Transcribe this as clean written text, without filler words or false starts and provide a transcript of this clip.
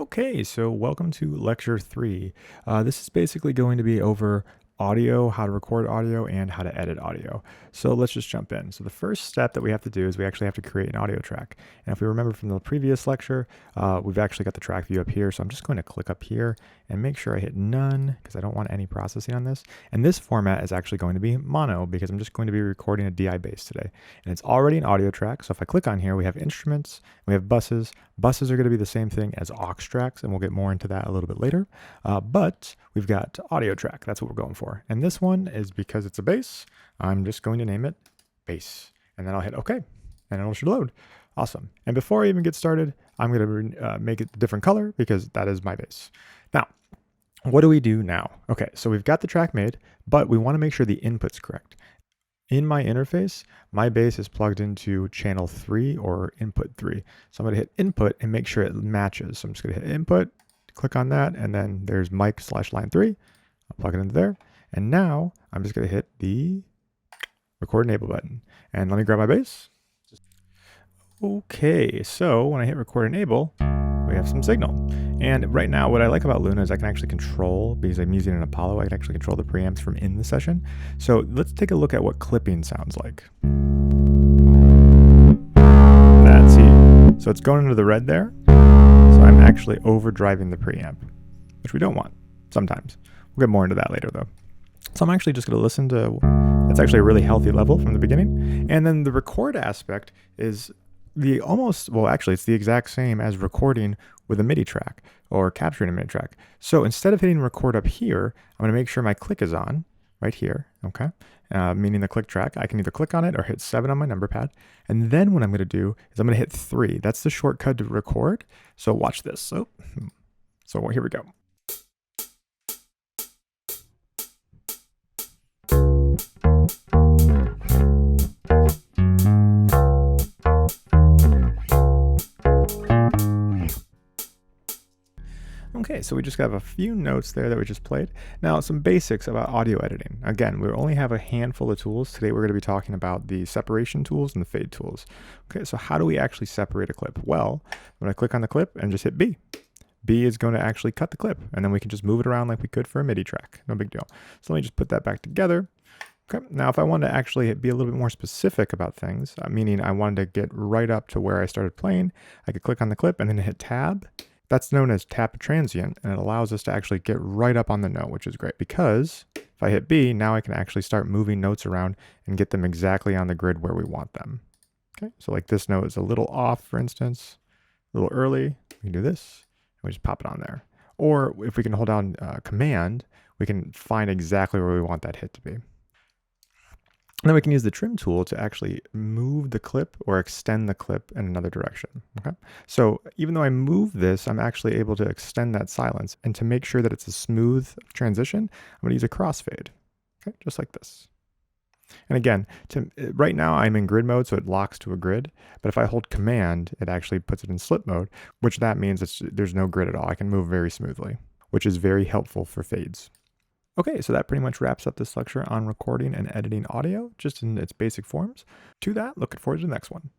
Okay, so welcome to lecture 3. This is basically going to be over audio, how to record audio, and how to edit audio. So let's just jump in. So the first step that we have to do is we actually have to create an audio track. And if we remember from the previous lecture, we've actually got the track view up here. So I'm just going to click up here and make sure I hit none because I don't want any processing on this. And this format is actually going to be mono because I'm just going to be recording a DI bass today. And it's already an audio track. So if I click on here, we have instruments, we have buses. Buses are going to be the same thing as aux tracks, and we'll get more into that a little bit later. But we've got audio track. That's what we're going for. And this one is because it's a bass. I'm just going to name it bass. And then I'll hit OK, and it should load. Awesome. And before I even get started, I'm going to make it a different color because that is my bass. Now, what do we do now? Okay, so we've got the track made, but we want to make sure the input's correct. In my interface, my bass is plugged into channel 3 or input 3. So I'm going to hit input and make sure it matches. So I'm just going to hit input, click on that, and then there's mic/line 3. I'll plug it into there. And now I'm just going to hit the record enable button. And let me grab my bass. Okay, so when I hit record enable, we have some signal. And right now, what I like about Luna is I can actually control, because I'm using an Apollo, I can actually control the preamps from in the session. So let's take a look at what clipping sounds like. That's it. So it's going into the red there. So I'm actually overdriving the preamp, which we don't want sometimes. We'll get more into that later though. So I'm actually just going to listen to, it's actually a really healthy level from the beginning. And then the record aspect is it's the exact same as recording with a MIDI track or capturing a MIDI track. So instead of hitting record up here, I'm going to make sure my click is on right here, okay? Meaning the click track. I can either click on it or hit 7 on my number pad. And then what I'm going to do is I'm going to hit 3. That's the shortcut to record. So watch this. So here we go. Okay, so we just have a few notes there that we just played. Now, some basics about audio editing. Again, we only have a handful of tools. Today we're going to be talking about the separation tools and the fade tools. Okay, so how do we actually separate a clip? Well, I'm going to click on the clip and just hit B. B is going to actually cut the clip, and then we can just move it around like we could for a MIDI track. No big deal. So let me just put that back together. Okay, now if I wanted to actually be a little bit more specific about things, meaning I wanted to get right up to where I started playing, I could click on the clip and then hit tab. That's known as tap transient, and it allows us to actually get right up on the note, which is great because if I hit B, now I can actually start moving notes around and get them exactly on the grid where we want them. Okay, so like this note is a little off, for instance, a little early. We can do this, and we just pop it on there. Or if we can hold down Command, we can find exactly where we want that hit to be. And then we can use the trim tool to actually move the clip or extend the clip in another direction. Okay. So even though I move this, I'm actually able to extend that silence. And to make sure that it's a smooth transition, I'm going to use a crossfade. Okay, just like this. And again, right now I'm in grid mode, so it locks to a grid. But if I hold Command, it actually puts it in slip mode, which that means there's no grid at all. I can move very smoothly, which is very helpful for fades. Okay, so that pretty much wraps up this lecture on recording and editing audio, just in its basic forms. To that, looking forward to the next one.